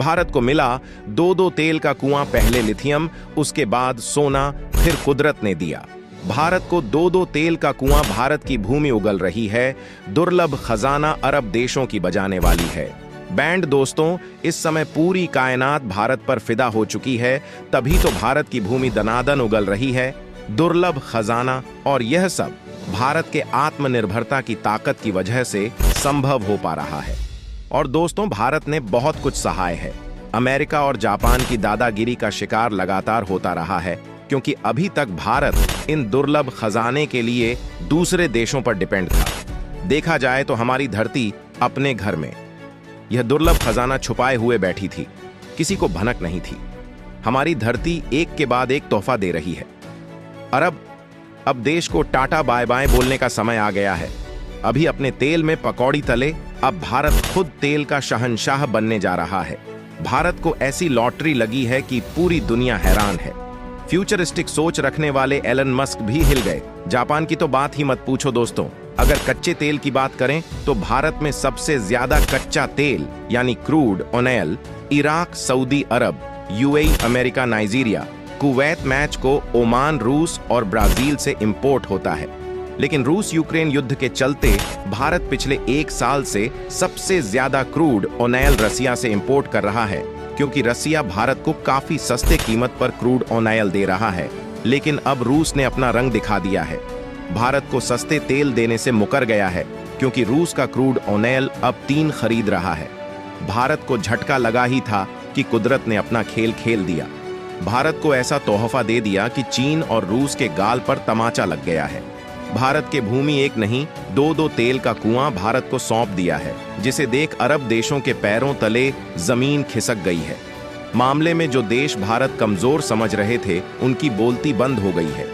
भारत को मिला दो दो तेल का कुआं, पहले लिथियम, उसके बाद सोना, फिर कुदरत ने दिया भारत को दो दो तेल का कुआं। भारत की भूमि उगल रही है, दुर्लभ खजाना अरब देशों की बजाने वाली है। बैंड दोस्तों, इस समय पूरी कायनात भारत पर फिदा हो चुकी है, तभी तो भारत की भूमि दनादन उगल रही है, दुर्लभ खजाना, और यह सब भारत के आत्मनिर्भरता की ताकत की वजह से संभव हो पा रहा है। और दोस्तों, भारत ने बहुत कुछ सहाय है। अमेरिका और जापान की दादागिरी का शिकार लगातार होता रहा है, क्योंकि अभी तक भारत इन दुर्लभ खजाने के लिए दूसरे देशों पर डिपेंड था। देखा जाए तो हमारी धरती अपने घर में यह दुर्लभ खजाना छुपाए हुए बैठी थी, किसी को भनक नहीं थी। हमारी धरती एक के बाद एक तोहफा दे रही है। अब देश को टाटा बाय बाय बोलने का समय आ गया है। अभी अपने तेल में पकौड़ी तले, अब भारत खुद तेल का शहंशाह बनने जा रहा है। भारत को ऐसी लॉटरी लगी है कि पूरी दुनिया हैरान है। फ्यूचरिस्टिक सोच रखने वाले एलन मस्क भी हिल गए। जापान की तो बात ही मत पूछो दोस्तों। अगर कच्चे तेल की बात करें तो भारत में सबसे ज्यादा कच्चा तेल यानी crude oil Iraq, Saudi Arab, UAE, America, Nigeria, Kuwait मैच को ओमान, रूस और ब्राजील से इंपोर्ट होता है। लेकिन रूस यूक्रेन युद्ध के चलते भारत पिछले एक साल से सबसे ज्यादा क्रूड ऑयल रसिया से इंपोर्ट कर रहा है, क्योंकि रसिया भारत को काफी सस्ते कीमत पर क्रूड ऑयल दे रहा है। लेकिन अब रूस ने अपना रंग दिखा दिया है, भारत को सस्ते तेल देने से मुकर गया है, क्योंकि रूस का क्रूड ऑयल अब 3 खरीद रहा है। भारत को झटका लगा ही था कि कुदरत ने अपना खेल खेल दिया। भारत को ऐसा तोहफा दे दिया कि चीन और रूस के गाल पर तमाचा लग गया है। भारत के भूमि एक नहीं, दो दो तेल का कुआं भारत को सौंप दिया है, जिसे देख अरब देशों के पैरों तले जमीन खिसक गई है। मामले में जो देश भारत कमजोर समझ रहे थे, उनकी बोलती बंद हो गई है।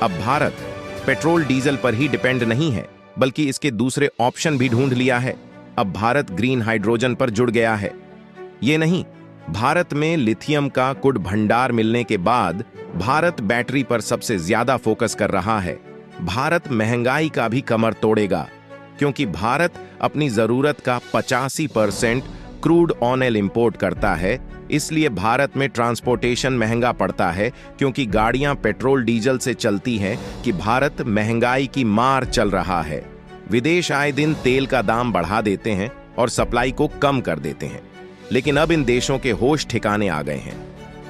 अब भारत पेट्रोल डीजल पर ही डिपेंड नहीं है, बल्कि इसके दूसरे ऑप्शन भी ढूंढ लिया है। अब भारत ग्रीन हाइड्रोजन पर जुड़ गया है। ये नहीं, भारत में लिथियम का कुड भंडार मिलने के बाद भारत बैटरी पर सबसे ज्यादा फोकस कर रहा है। भारत महंगाई का भी कमर तोड़ेगा, क्योंकि भारत अपनी जरूरत का 85% क्रूड ऑयल इंपोर्ट करता है। इसलिए भारत में ट्रांसपोर्टेशन महंगा पड़ता है, क्योंकि गाड़ियां पेट्रोल डीजल से चलती हैं कि भारत महंगाई की मार चल रहा है। विदेश आए दिन तेल का दाम बढ़ा देते हैं और सप्लाई को कम कर देते हैं। लेकिन अब इन देशों के होश ठिकाने आ गए हैं।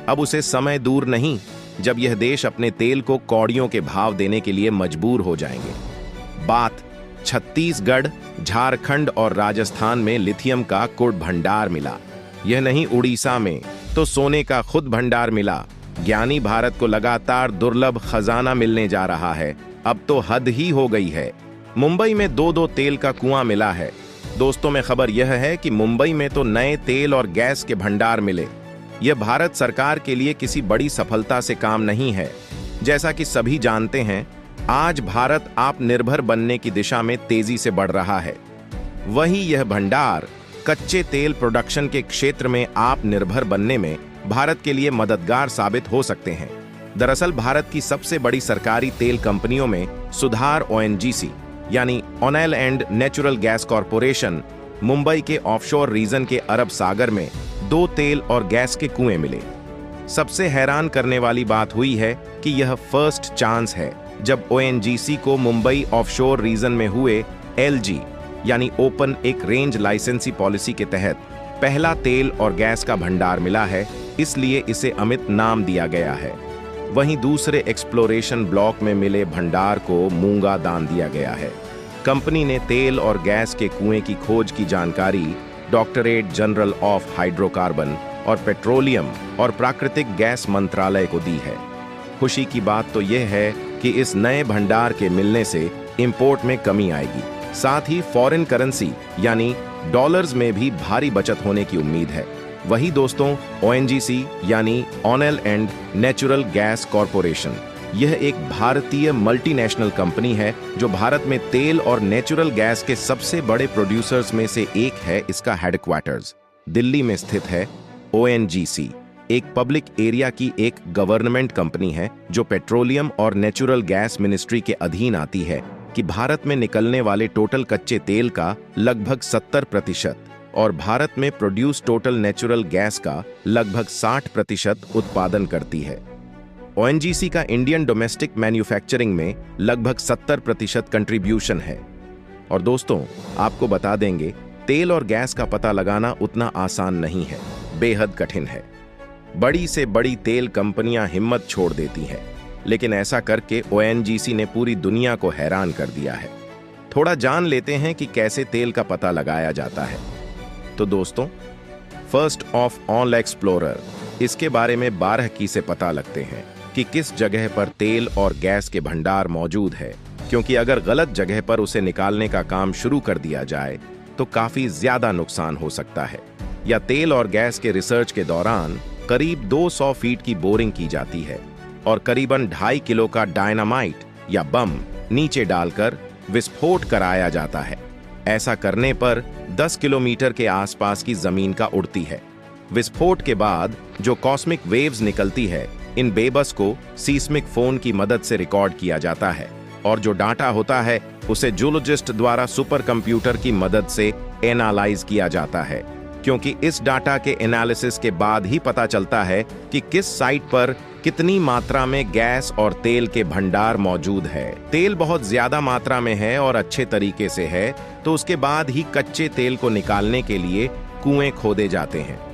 अब उसे समय दूर नहीं जब यह देश अपने तेल को कौड़ियों के भाव देने के लिए मजबूर हो जाएंगे। बात छत्तीसगढ़, झारखंड और राजस्थान में लिथियम का कुड भंडार मिला। यह नहीं, उड़ीसा में तो सोने का खुद भंडार मिला। ज्ञानी भारत को लगातार दुर्लभ खजाना मिलने जा रहा है। अब तो हद ही हो गई है। मुंबई में दो दो तेल का कुआं मिला है। दोस्तों, में खबर यह है कि मुंबई में तो नए तेल और गैस के भंडार मिले। यह भारत सरकार के लिए किसी बड़ी सफलता से काम नहीं है। जैसा कि सभी जानते हैं, आज भारत आत्मनिर्भर बनने की दिशा में तेजी से बढ़ रहा है। वही यह भंडार कच्चे तेल प्रोडक्शन के क्षेत्र में आत्मनिर्भर बनने में भारत के लिए मददगार साबित हो सकते हैं। दरअसल भारत की सबसे बड़ी सरकारी तेल कंपनियों में सुधार ओएनजीसी यानी oil and natural gas corporation, Mumbai के ऑफशोर रीजन के अरब सागर में 2 तेल और गैस के कुएं मिले। सबसे हैरान करने वाली बात हुई है कि यह फर्स्ट चांस है जब ओएनजीसी को मुंबई ऑफशोर रीजन में हुए एलजी यानी ओपन एक रेंज लाइसेंसी पॉलिसी के तहत पहला तेल और गैस का भंडार मिला है, इसलिए इसे अमित नाम दिया गया है। वहीं दूसरे एक्सप्लोरेशन ब्लॉक में मिले भंडार को मूंगा दान दिया गया है। कंपनी ने तेल और गैस के कुएं की खोज की जानकारी डायरेक्टरेट जनरल ऑफ हाइड्रोकार्बन और पेट्रोलियम और प्राकृतिक गैस मंत्रालय को दी है। खुशी की बात तो यह है कि इस नए भंडार के मिलने से इंपोर्ट में कमी आएगी, साथ ही फॉरेन करेंसी यानी डॉलर्स में भी भारी बचत होने की उम्मीद है। वही दोस्तों, ओएनजीसी यानी oil and natural gas corporation, यह एक भारतीय मल्टीनेशनल कंपनी है जो भारत में तेल और नेचुरल गैस के सबसे बड़े प्रोड्यूसर्स में से एक है। इसका हेडक्वार्टर्स दिल्ली में स्थित है। ओएनजीसी एक पब्लिक एरिया की एक गवर्नमेंट कंपनी है जो पेट्रोलियम और नेचुरल गैस मिनिस्ट्री के अधीन आती है कि भारत में निकलने वाले टोटल कच्चे तेल का लगभग 70% और भारत में प्रोड्यूस टोटल नेचुरल गैस का लगभग 60% उत्पादन करती है। ओएनजीसी का इंडियन डोमेस्टिक मैन्युफैक्चरिंग में लगभग 70% कंट्रीब्यूशन है। और दोस्तों, आपको बता देंगे, तेल और गैस का पता लगाना उतना आसान नहीं है, बेहद कठिन है। बड़ी से बड़ी तेल कंपनियां हिम्मत छोड़ देती हैं, लेकिन ऐसा करके ओएनजीसी ने पूरी दुनिया को हैरान कर दिया है। थोड़ा जान लेते हैं कि कैसे तेल का पता लगाया जाता है। तो दोस्तों, फर्स्ट ऑफ ऑल एक्सप्लोरर, इसके बारे में 12 की से पता लगते हैं कि किस जगह पर तेल और गैस के भंडार मौजूद है, क्योंकि अगर गलत जगह पर उसे निकालने का काम शुरू कर दिया जाए तो काफी ज्यादा नुकसान हो सकता है। या तेल और गैस के रिसर्च के दौरान करीब 200 फीट की बोरिंग की जाती है और करीबन 2.5 किलो का डायनामाइट या बम नीचे डालकर विस्फोट कराया जाता है। ऐसा करने पर 10 किलोमीटर के आसपास की जमीन का उड़ती है। विस्फोट के बाद जो कॉस्मिक वेव्स निकलती है, इन बेबस को सीस्मिक फोन की मदद से रिकॉर्ड किया जाता है और जो डाटा होता है उसे जूलॉजिस्ट द्वारा सुपर कंप्यूटर की मदद से एनालाइज किया जाता है, क्योंकि इस डाटा के एनालिसिस के बाद ही पता चलता है कि किस साइट पर कितनी मात्रा में गैस और तेल के भंडार मौजूद है। तेल बहुत ज्यादा मात्रा में है और अच्छे तरीके से है, तो उसके बाद ही कच्चे तेल को निकालने के लिए कुएं खोदे जाते हैं।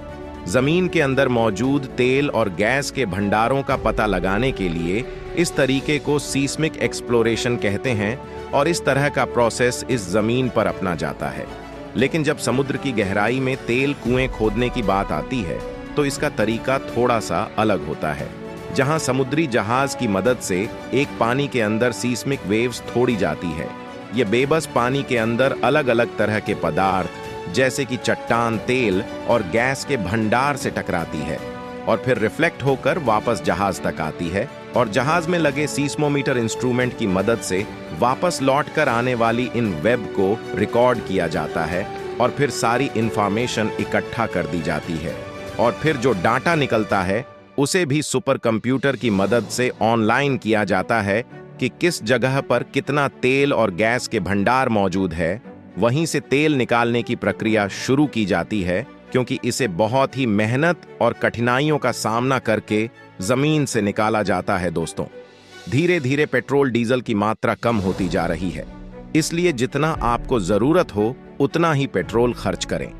जमीन के अंदर मौजूद तेल और गैस के भंडारों का पता लगाने के लिए इस तरीके को सीस्मिक एक्सप्लोरेशन कहते हैं और इस तरह का प्रोसेस इस जमीन पर अपना जाता है। लेकिन जब समुद्र की गहराई में तेल कुएं खोदने की बात आती है तो इसका तरीका थोड़ा सा अलग होता है। जहां समुद्री जहाज की मदद से एक पानी के अंदर सीस्मिक वेव्स छोड़ी जाती है, ये बेबस पानी के अंदर अलग अलग तरह के पदार्थ जैसे कि चट्टान, तेल और गैस के भंडार से टकराती है और फिर रिफ्लेक्ट होकर वापस जहाज तक आती है और जहाज में लगे सीस्मोमीटर इंस्ट्रूमेंट की मदद से वापस लौटकर आने वाली इन वेब को रिकॉर्ड किया जाता है और फिर सारी इंफॉर्मेशन इकट्ठा कर दी जाती है और फिर जो डाटा निकलता है उसे भी सुपर कंप्यूटर की मदद से ऑनलाइन किया जाता है कि किस जगह पर कितना तेल और गैस के भंडार मौजूद है। वहीं से तेल निकालने की प्रक्रिया शुरू की जाती है, क्योंकि इसे बहुत ही मेहनत और कठिनाइयों का सामना करके जमीन से निकाला जाता है। दोस्तों, धीरे धीरे पेट्रोल डीजल की मात्रा कम होती जा रही है, इसलिए जितना आपको जरूरत हो उतना ही पेट्रोल खर्च करें।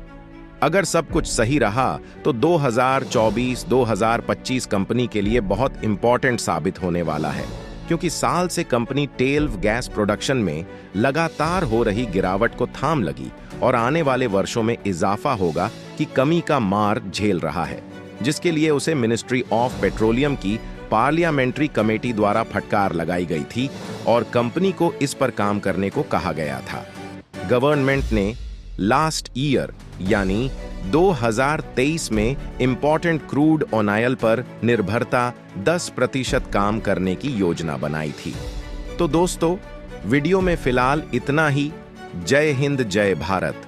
अगर सब कुछ सही रहा तो 2024-2025 कंपनी के लिए बहुत इंपॉर्टेंट साबित होने वाला है, क्योंकि साल से कंपनी तेल गैस प्रोडक्शन में लगातार हो रही गिरावट को थाम लगी और आने वाले वर्षों में इजाफा होगा कि कमी का मार झेल रहा है, जिसके लिए उसे मिनिस्ट्री ऑफ पेट्रोलियम की पार्लियामेंट्री कमेटी द्वारा फटकार लगाई गई थी और कंपनी को इस पर काम करने को कहा गया था। गवर्नमेंट ने लास्ट ईयर यानी 2023 में इंपॉर्टेंट क्रूड ऑयल पर निर्भरता 10% काम करने की योजना बनाई थी। तो दोस्तों, वीडियो में फिलहाल इतना ही। जय हिंद, जय भारत।